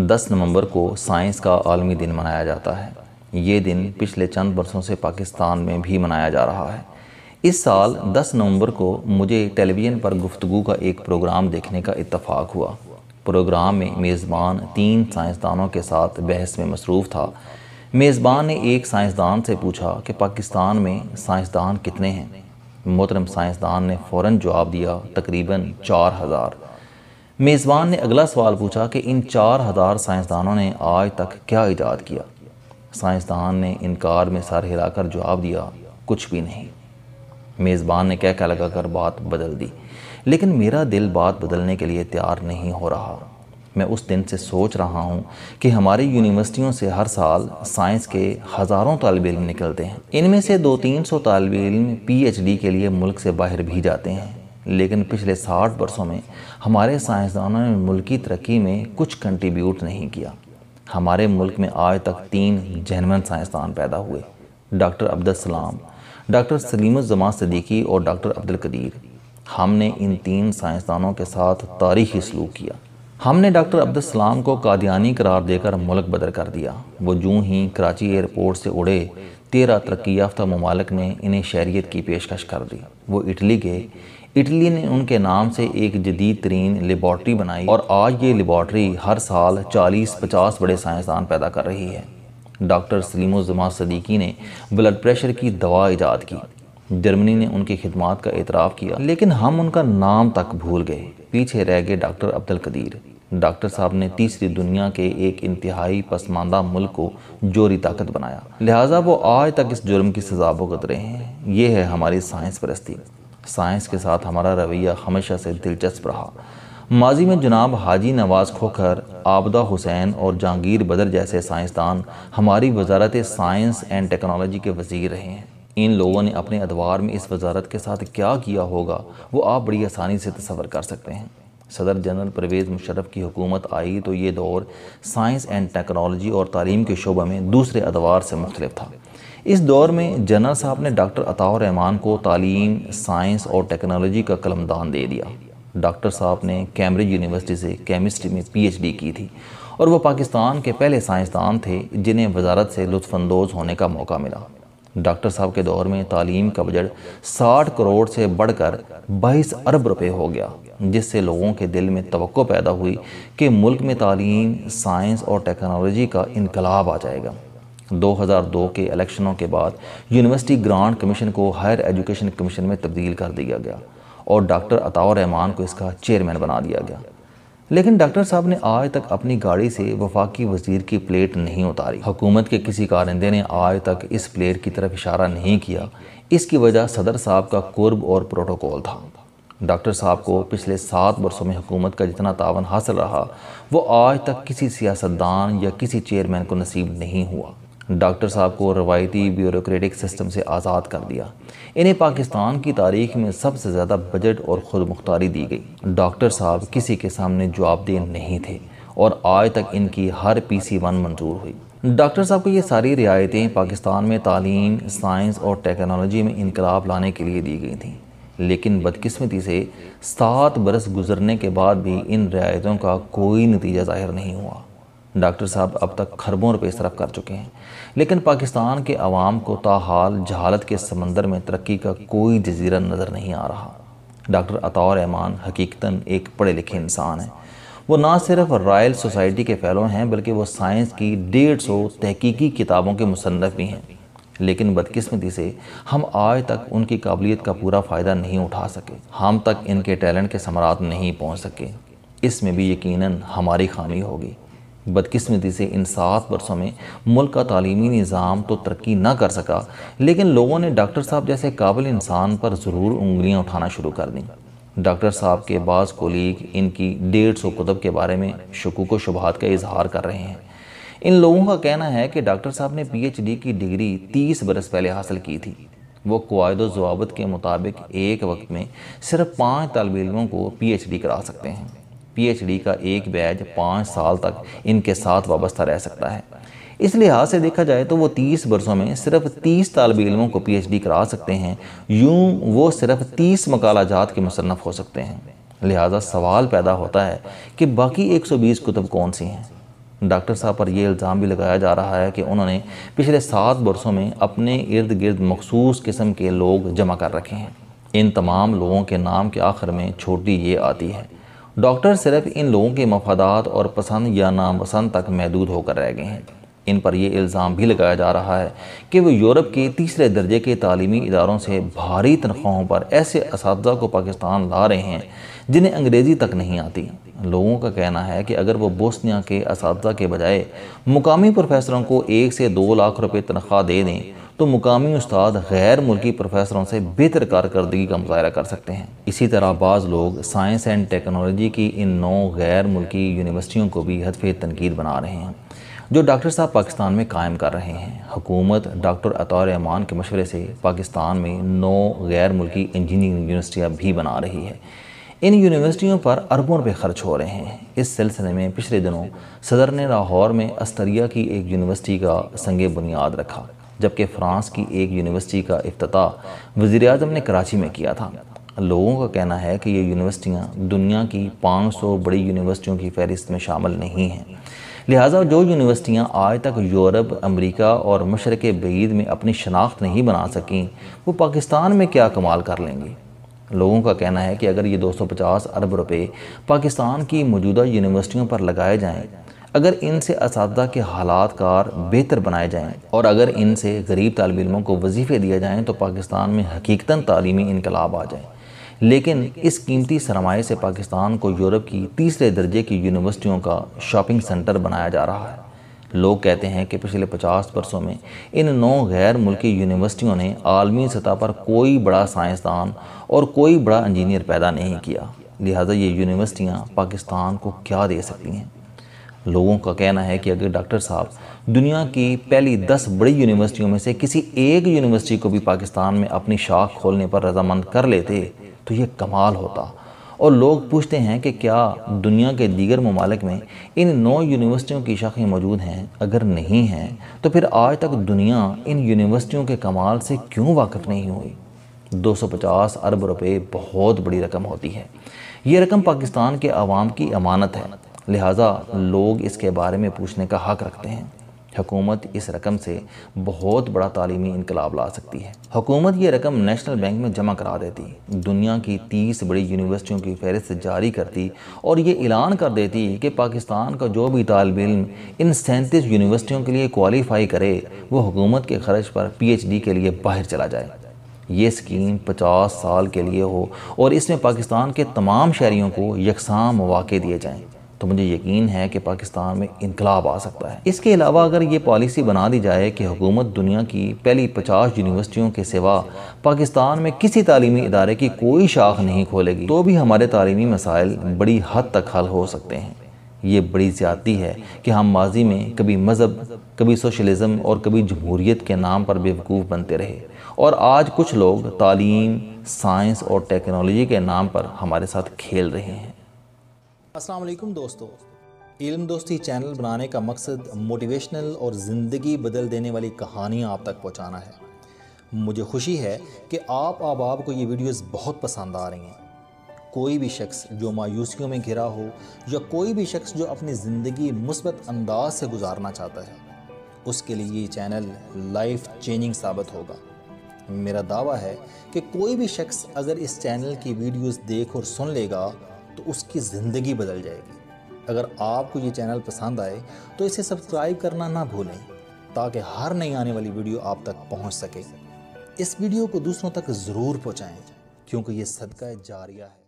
10 نومبر کو سائنس کا عالمی دن منایا جاتا ہے۔ یہ دن پچھلے چند برسوں سے پاکستان میں بھی منایا جا رہا ہے۔ اس سال 10 نومبر کو مجھے ٹیلی ویژن پر گفتگو کا ایک پروگرام دیکھنے کا اتفاق ہوا۔ پروگرام میں میزبان 3 سائنسدانوں کے ساتھ بحث میں مصروف تھا۔ میزبان نے ایک سائنسدان سے پوچھا کہ پاکستان میں سائنسدان کتنے ہیں؟ محترم سائنسدان نے فوراً جواب دیا، تقریباً 4000۔ میزبان نے اگلا سوال پوچھا کہ ان 4000 سائنسدانوں نے آج تک کیا ایجاد کیا؟ سائنسدان نے انکار میں سر ہلا کر جواب دیا، کچھ بھی نہیں۔ میزبان نے کہہ لگا کر بات بدل دی، لیکن میرا دل بات بدلنے کے لیے تیار نہیں ہو رہا۔ میں اس دن سے سوچ رہا ہوں کہ ہماری یونیورسٹیوں سے ہر سال سائنس کے ہزاروں طالب علم نکلتے ہیں۔ ان میں سے 200-300 طالب علم پی ایچ ڈی کے لیے ملک سے باہر بھی جاتے ہیں، لیکن پچھلے 60 برسوں میں ہمارے سائنسدانوں نے ملکی ترقی میں کچھ کنٹریبیوٹ نہیں کیا۔ ہمارے ملک میں آج تک 3 جینوین سائنسدان پیدا ہوئے: ڈاکٹر عبدالسلام، ڈاکٹر سلیم الزمان صدیقی اور ڈاکٹر عبدالقدیر۔ ہم نے ان 3 سائنسدانوں کے ساتھ تاریخی سلوک کیا۔ ہم نے ڈاکٹر عبدالسلام کو قادیانی قرار دے کر ملک بدر کر دیا۔ وہ جوں ہی کراچی ایئرپورٹ سے اڑے، 13 ترقی یافتہ ممالک نے انہیں شہریت کی پیشکش کر دی۔ وہ اٹلی گئے۔ اٹلی نے ان کے نام سے ایک جدید ترین لیبارٹری بنائی اور آج یہ لیبارٹری ہر سال 40-50 بڑے سائنسدان پیدا کر رہی ہے۔ ڈاکٹر سلیم الزمان صدیقی نے بلڈ پریشر کی دوا ایجاد کی۔ جرمنی نے ان کی خدمات کا اعتراف کیا، لیکن ہم ان کا نام تک بھول گئے۔ پیچھے رہ گئے ڈاکٹر عبدالقدیر۔ ڈاکٹر صاحب نے تیسری دنیا کے ایک انتہائی پسماندہ ملک کو جوہری طاقت بنایا، لہٰذا وہ آج تک اس جرم کی سزا بھگت رہے ہیں۔ یہ ہے ہماری سائنس پرستی۔ سائنس کے ساتھ ہمارا رویہ ہمیشہ سے دلچسپ رہا۔ ماضی میں جناب حاجی نواز کھوکھر، عابدہ حسین اور جہانگیر بدر جیسے سائنسدان ہماری وزارت سائنس اینڈ ٹیکنالوجی کے وزیر رہے ہیں۔ ان لوگوں نے اپنے ادوار میں اس وزارت کے ساتھ کیا کیا ہوگا، وہ آپ بڑی آسانی سے تصور کر سکتے ہیں۔ صدر جنرل پرویز مشرف کی حکومت آئی تو یہ دور سائنس اینڈ ٹیکنالوجی اور تعلیم کے شعبہ میں دوسرے ادوار سے مختلف تھا۔ اس دور میں جنرل صاحب نے ڈاکٹر عطاء الرحمن کو تعلیم، سائنس اور ٹیکنالوجی کا قلمدان دے دیا۔ ڈاکٹر صاحب نے کیمبرج یونیورسٹی سے کیمسٹری میں پی ایچ ڈی کی تھی اور وہ پاکستان کے پہلے سائنسدان تھے جنہیں وزارت سے لطف اندوز ہونے کا موقع ملا۔ ڈاکٹر صاحب کے دور میں تعلیم کا بجٹ 60 کروڑ سے بڑھ کر 22 ارب روپے ہو گیا، جس سے لوگوں کے دل میں توقع پیدا ہوئی کہ ملک میں تعلیم، سائنس اور ٹیکنالوجی کا انقلاب آ جائے گا۔ 2002 کے الیکشنوں کے بعد یونیورسٹی گرانٹ کمیشن کو ہائر ایجوکیشن کمیشن میں تبدیل کر دیا گیا اور ڈاکٹر عطاء الرحمن کو اس کا چیئرمین بنا دیا گیا، لیکن ڈاکٹر صاحب نے آج تک اپنی گاڑی سے وفاقی وزیر کی پلیٹ نہیں اتاری۔ حکومت کے کسی کارندے نے آج تک اس پلیٹ کی طرف اشارہ نہیں کیا۔ اس کی وجہ صدر صاحب کا قرب اور پروٹوکول تھا۔ ڈاکٹر صاحب کو پچھلے 7 برسوں میں حکومت کا جتنا تعاون حاصل رہا، وہ آج تک کسی سیاستدان یا کسی چیئرمین کو نصیب نہیں ہوا۔ ڈاکٹر صاحب کو روایتی بیوروکریٹک سسٹم سے آزاد کر دیا۔ انہیں پاکستان کی تاریخ میں سب سے زیادہ بجٹ اور خود مختاری دی گئی۔ ڈاکٹر صاحب کسی کے سامنے جواب دہ نہیں تھے اور آج تک ان کی ہر PC-1 منظور ہوئی۔ ڈاکٹر صاحب کو یہ ساری رعایتیں پاکستان میں تعلیم، سائنس اور ٹیکنالوجی میں انقلاب لانے کے لیے دی گئی تھیں، لیکن بدقسمتی سے 7 برس گزرنے کے بعد بھی ان رعایتوں کا کوئی نتیجہ ظاہر نہیں ہوا۔ ڈاکٹر صاحب اب تک خربوں روپے صرف کر چکے ہیں، لیکن پاکستان کے عوام کو تاحال جہالت کے سمندر میں ترقی کا کوئی جزیرہ نظر نہیں آ رہا۔ ڈاکٹر عطاء الرحمن حقیقتاً ایک پڑھے لکھے انسان ہیں۔ وہ نہ صرف رائل سوسائٹی کے فیلو ہیں بلکہ وہ سائنس کی 150 تحقیقی کتابوں کے مصنف بھی ہیں، لیکن بدقسمتی سے ہم آج تک ان کی قابلیت کا پورا فائدہ نہیں اٹھا سکے۔ ہم تک ان کے ٹیلنٹ کے ثمرات نہیں پہنچ سکے۔ اس میں بھی یقیناً ہماری خامی ہوگی۔ بدقسمتی سے ان 7 برسوں میں ملک کا تعلیمی نظام تو ترقی نہ کر سکا، لیکن لوگوں نے ڈاکٹر صاحب جیسے قابل انسان پر ضرور انگلیاں اٹھانا شروع کر دیں۔ ڈاکٹر صاحب کے بعض کولیگ ان کی 150 کتب کے بارے میں شکوک و شبہات کا اظہار کر رہے ہیں۔ ان لوگوں کا کہنا ہے کہ ڈاکٹر صاحب نے PhD کی ڈگری 30 برس پہلے حاصل کی تھی۔ وہ قواعد و ضوابط کے مطابق ایک وقت میں صرف 5 طالب علموں کو PhD کرا سکتے ہیں۔ PhD کا ایک بیچ 5 سال تک ان کے ساتھ وابستہ رہ سکتا ہے۔ اس لحاظ سے دیکھا جائے تو وہ 30 برسوں میں صرف 30 طالب علموں کو PhD کرا سکتے ہیں، یوں وہ صرف 30 مقالہ جات کے مصنف ہو سکتے ہیں۔ لہٰذا سوال پیدا ہوتا ہے کہ باقی 120 کتب کون سی ہیں؟ ڈاکٹر صاحب پر یہ الزام بھی لگایا جا رہا ہے کہ انہوں نے پچھلے 7 برسوں میں اپنے ارد گرد مخصوص قسم کے لوگ جمع کر رکھے ہیں۔ ان تمام لوگوں کے نام کے آخر میں چھوٹی یہ آتی ہے۔ ڈاکٹر صرف ان لوگوں کے مفادات اور پسند یا ناپسند تک محدود ہو کر رہ گئے ہیں۔ ان پر یہ الزام بھی لگایا جا رہا ہے کہ وہ یورپ کے تیسرے درجے کے تعلیمی اداروں سے بھاری تنخواہوں پر ایسے اساتذہ کو پاکستان لا رہے ہیں جنہیں انگریزی تک نہیں آتی۔ لوگوں کا کہنا ہے کہ اگر وہ بوسنیا کے اساتذہ کے بجائے مقامی پروفیسروں کو 1 سے 2 لاکھ روپے تنخواہ دے دیں تو مقامی استاد غیر ملکی پروفیسروں سے بہتر کارکردگی کا مظاہرہ کر سکتے ہیں۔ اسی طرح بعض لوگ سائنس اینڈ ٹیکنالوجی کی ان 9 غیر ملکی یونیورسٹیوں کو بھی ہدف تنقید بنا رہے ہیں جو ڈاکٹر صاحب پاکستان میں قائم کر رہے ہیں۔ حکومت ڈاکٹر عطا رحمان کے مشورے سے پاکستان میں 9 غیر ملکی انجینئرنگ یونیورسٹیاں بھی بنا رہی ہے۔ ان یونیورسٹیوں پر اربوں روپے خرچ ہو رہے ہیں۔ اس سلسلے میں پچھلے دنوں صدر نے لاہور میں استریا کی ایک یونیورسٹی کا سنگ بنیاد رکھا، جبکہ فرانس کی ایک یونیورسٹی کا افتتاح وزیر اعظم نے کراچی میں کیا تھا۔ لوگوں کا کہنا ہے کہ یہ یونیورسٹیاں دنیا کی 500 بڑی یونیورسٹیوں کی فہرست میں شامل نہیں ہیں، لہٰذا جو یونیورسٹیاں آج تک یورپ، امریکہ اور مشرق بعید میں اپنی شناخت نہیں بنا سکیں، وہ پاکستان میں کیا کمال کر لیں گی۔ لوگوں کا کہنا ہے کہ اگر یہ 250 ارب روپے پاکستان کی موجودہ یونیورسٹیوں پر لگائے جائیں، اگر ان سے اساتذہ کے حالات کار بہتر بنائے جائیں اور اگر ان سے غریب طالب علموں کو وظیفے دیے جائیں تو پاکستان میں حقیقتاً تعلیمی انقلاب آ جائے۔ لیکن اس قیمتی سرمایے سے پاکستان کو یورپ کی تیسرے درجے کی یونیورسٹیوں کا شاپنگ سنٹر بنایا جا رہا ہے۔ لوگ کہتے ہیں کہ پچھلے 50 برسوں میں ان 9 غیر ملکی یونیورسٹیوں نے عالمی سطح پر کوئی بڑا سائنسدان اور کوئی بڑا انجینئر پیدا نہیں کیا، لہٰذا یہ یونیورسٹیاں پاکستان کو کیا دے سکتی ہیں۔ لوگوں کا کہنا ہے کہ اگر ڈاکٹر صاحب دنیا کی پہلی 10 بڑی یونیورسٹیوں میں سے کسی ایک یونیورسٹی کو بھی پاکستان میں اپنی شاخ کھولنے پر رضامند کر لیتے تو یہ کمال ہوتا، اور لوگ پوچھتے ہیں کہ کیا دنیا کے دیگر ممالک میں ان 9 یونیورسٹیوں کی شاخیں موجود ہیں؟ اگر نہیں ہیں تو پھر آج تک دنیا ان یونیورسٹیوں کے کمال سے کیوں واقف نہیں ہوئی؟ 250 ارب روپے بہت بڑی رقم ہوتی ہے۔ یہ رقم پاکستان کے عوام کی امانت ہے، لہٰذا لوگ اس کے بارے میں پوچھنے کا حق رکھتے ہیں۔ حکومت اس رقم سے بہت بڑا تعلیمی انقلاب لا سکتی ہے۔ حکومت یہ رقم نیشنل بینک میں جمع کرا دیتی، دنیا کی 30 بڑی یونیورسٹیوں کی فہرست جاری کرتی اور یہ اعلان کر دیتی کہ پاکستان کا جو بھی طالب علم ان 37 یونیورسٹیوں کے لیے کوالیفائی کرے وہ حکومت کے خرچ پر PhD کے لیے باہر چلا جائے۔ یہ اسکیم 50 سال کے لیے ہو اور اس میں پاکستان کے تمام شہریوں کو یکساں مواقع دیے جائیں تو مجھے یقین ہے کہ پاکستان میں انقلاب آ سکتا ہے۔ اس کے علاوہ اگر یہ پالیسی بنا دی جائے کہ حکومت دنیا کی پہلی 50 یونیورسٹیوں کے سوا پاکستان میں کسی تعلیمی ادارے کی کوئی شاخ نہیں کھولے گی تو بھی ہمارے تعلیمی مسائل بڑی حد تک حل ہو سکتے ہیں۔ یہ بڑی زیادتی ہے کہ ہم ماضی میں کبھی مذہب، کبھی سوشلزم اور کبھی جمہوریت کے نام پر بیوقوف بنتے رہے، اور آج کچھ لوگ تعلیم، سائنس اور ٹیکنالوجی کے نام پر ہمارے ساتھ کھیل رہے ہیں۔ السلام علیکم دوستو، علم دوستی چینل بنانے کا مقصد موٹیویشنل اور زندگی بدل دینے والی کہانیاں آپ تک پہنچانا ہے۔ مجھے خوشی ہے کہ آپ احباب کو یہ ویڈیوز بہت پسند آ رہی ہیں۔ کوئی بھی شخص جو مایوسیوں میں گھرا ہو یا کوئی بھی شخص جو اپنی زندگی مثبت انداز سے گزارنا چاہتا ہے، اس کے لیے یہ چینل لائف چینجنگ ثابت ہوگا۔ میرا دعویٰ ہے کہ کوئی بھی شخص اگر اس چینل کی ویڈیوز دیکھ اور سن لے گا تو اس کی زندگی بدل جائے گی۔ اگر آپ کو یہ چینل پسند آئے تو اسے سبسکرائب کرنا نہ بھولیں تاکہ ہر نئی آنے والی ویڈیو آپ تک پہنچ سکے۔ اس ویڈیو کو دوسروں تک ضرور پہنچائیں کیونکہ یہ صدقہ جاریہ ہے۔